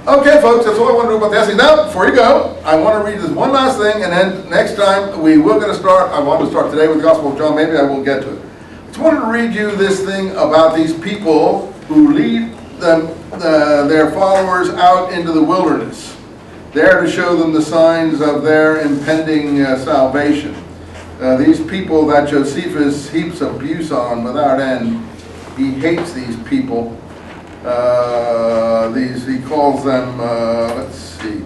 Okay, folks, that's all I want to do about the essay. Now, before you go, I want to read this one last thing, and then next time we will going to start. I want to start today with the Gospel of John. Maybe I will get to it. I just wanted to read you this thing about these people who lead their followers out into the wilderness, there to show them the signs of their impending salvation. These people that Josephus heaps abuse on without end. He hates these people. He calls them, let's see,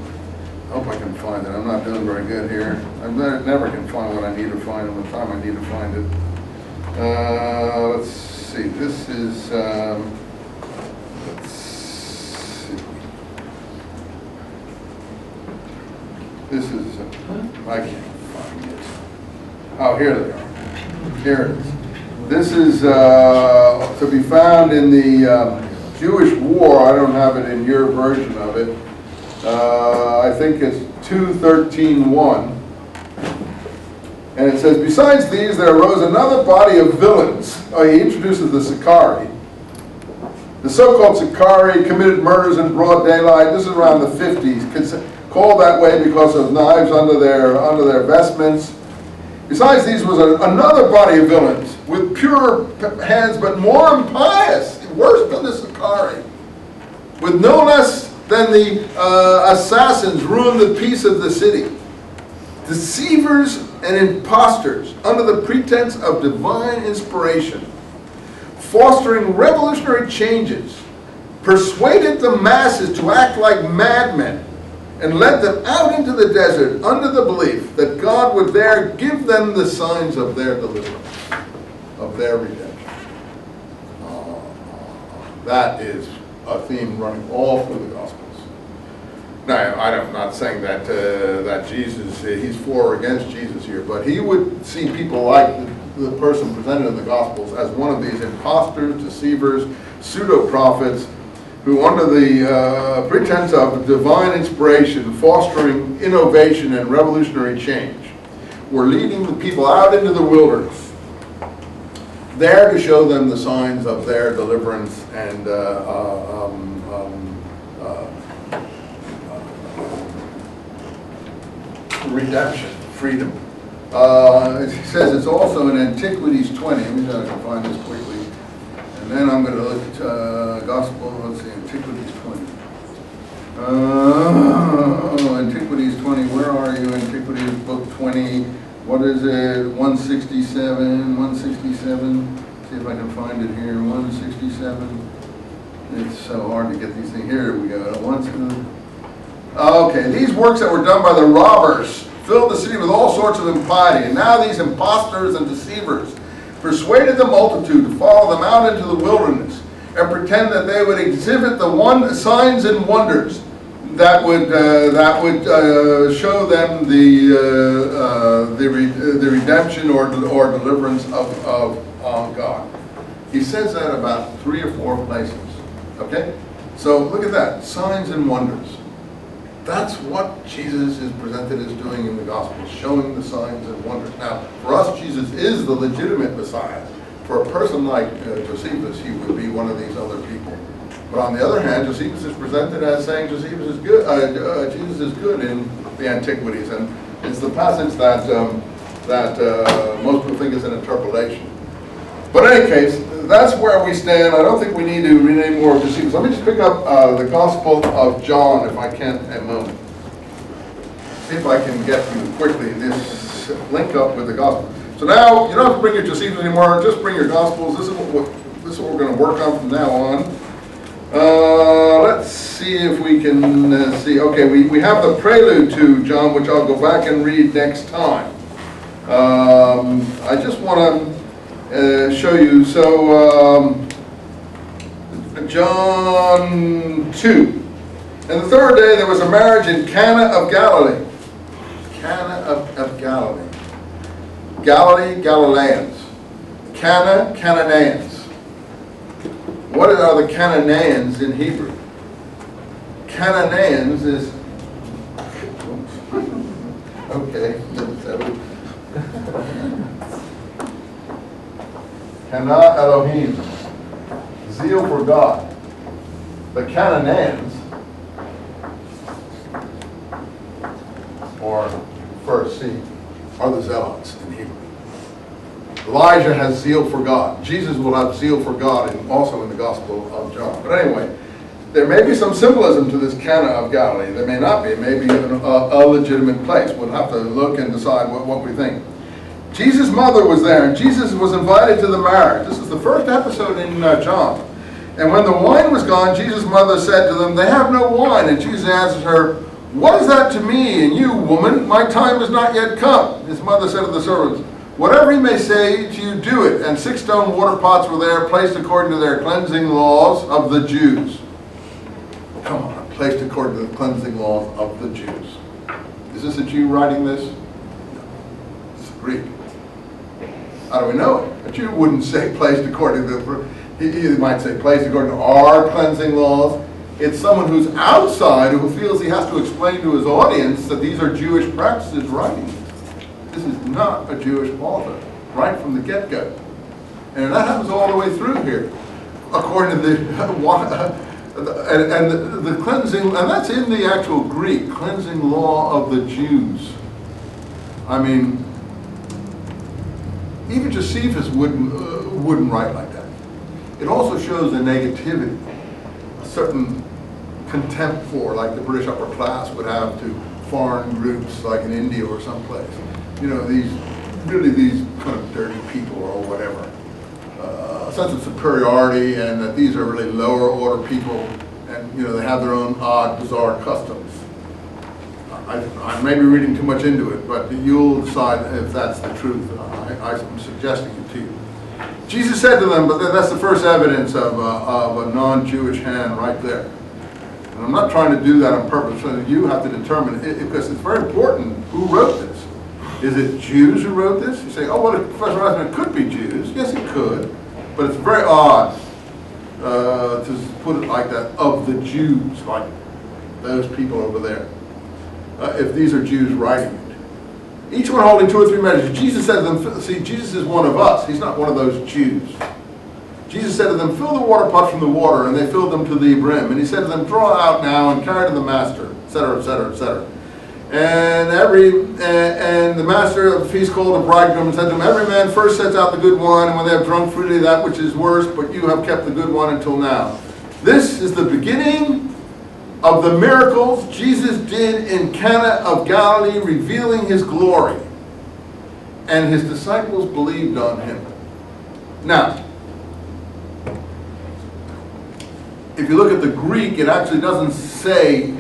I hope I can find it. I'm not doing very good here. I never can find what I need to find at the time I need to find it. Let's see, this is, let's see. This is, I can't find it. Oh, here they are. Here it is. This is to be found in the Jewish War. I don't have it in your version of it. I think it's 2:13:1. And it says, besides these, there arose another body of villains. Oh, he introduces the Sicarii. The so-called Sicarii committed murders in broad daylight. This is around the 50s. Called that way because of knives under their vestments. Besides these was another body of villains with pure hands, but more impious, worse than the Sicarii, with no less than the assassins ruined the peace of the city. Deceivers and impostors under the pretense of divine inspiration, fostering revolutionary changes, persuaded the masses to act like madmen, and led them out into the desert under the belief that God would there give them the signs of their deliverance, of their redemption. That is a theme running all through the Gospels. Now, I'm not saying that that Jesus, he's for or against Jesus here, but he would see people like the person presented in the Gospels as one of these imposters, deceivers, pseudo-prophets, who under the pretense of divine inspiration, fostering innovation and revolutionary change, were leading the people out into the wilderness, there to show them the signs of their deliverance and redemption, freedom. It says it's also in Antiquities 20. Let me see if I can find this quickly. And then I'm going to look at Gospel, let's see, Antiquities 20. Antiquities 20, where are you? Antiquities book 20, what is it? 167, 167. See if I can find it here, 167. It's so hard to get these things. Here we go. Okay, these works that were done by the robbers filled the city with all sorts of impiety. And now these impostors and deceivers persuaded the multitude to follow them out into the wilderness and pretend that they would exhibit the signs and wonders that would show them the redemption or deliverance of God. He says that about 3 or 4 places. Okay, so look at that, signs and wonders. That's what Jesus is presented as doing in the Gospel, showing the signs and wonders. Now, for us, Jesus is the legitimate Messiah. For a person like Josephus, he would be one of these other people. But on the other hand, Josephus is presented as saying Josephus is good. Jesus is good in the Antiquities, and it's the passage that most people think is an interpolation. But in any case, that's where we stand. I don't think we need to read any more of Josephus. Let me just pick up the Gospel of John, if I can, a moment. See if I can get you quickly this link up with the Gospel. So now, you don't have to bring your Josephus anymore. Just bring your Gospels. This is what we're going to work on from now on. Let's see if we can see. Okay, we have the prelude to John, which I'll go back and read next time. I just want to show you. So John 2. And the third day there was a marriage in Cana of Galilee. Cana of Galilee. Galilee, Galileans. Cana, Canaanians. What are the Canaanians in Hebrew? Canaanians is... Okay. Cana Elohim. Zeal for God. The Canaanians or first C, are the zealots in Hebrew. Elijah has zeal for God. Jesus will have zeal for God, and also in the Gospel of John. But anyway, there may be some symbolism to this Cana of Galilee. There may not be. It may be a legitimate place. We'll have to look and decide what we think. Jesus' mother was there, and Jesus was invited to the marriage. This is the first episode in John. And when the wine was gone, Jesus' mother said to them, "They have no wine." And Jesus answered her, "What is that to me and you, woman? My time has not yet come." His mother said to the servants, "Whatever he may say to you, do it." And 6 stone water pots were there, placed according to their cleansing laws of the Jews. Come on, placed according to the cleansing laws of the Jews. Is this a Jew writing this? No, it's a Greek. How do we know it? A Jew wouldn't say placed according to he might say placed according to our cleansing laws. It's someone who's outside who feels he has to explain to his audience that these are Jewish practices writing. This is not a Jewish author, right from the get-go. And that happens all the way through here. According to the cleansing, and that's in the actual Greek, cleansing law of the Jews. I mean, even Josephus wouldn't write like that. It also shows a negativity, a certain contempt for, like the British upper class would have to foreign groups like in India or someplace. You know, these kind of dirty people or whatever. A sense of superiority, and that these are really lower order people, and you know, they have their own odd, bizarre customs. I may be reading too much into it, but you'll decide if that's the truth. I'm suggesting it to you. Jesus said to them, but that's the first evidence of a non-Jewish hand right there. And I'm not trying to do that on purpose, so you have to determine it, because it's very important who wrote this. Is it Jews who wrote this? You say, oh, well, Professor Eisenman could be Jews. Yes, it could. But it's very odd to put it like that, of the Jews, like those people over there. If these are Jews writing it. Each one holding 2 or 3 measures. Jesus said to them, see, Jesus is one of us. He's not one of those Jews. Jesus said to them, fill the water pots from the water, and they filled them to the brim. And he said to them, draw out now and carry to the master, etc., etc., etc. And the master of the feast called the bridegroom and said to him, every man first sets out the good wine, and when they have drunk freely that which is worse, but you have kept the good wine until now. This is the beginning of the miracles Jesus did in Cana of Galilee, revealing his glory. And his disciples believed on him. Now, if you look at the Greek, it actually doesn't say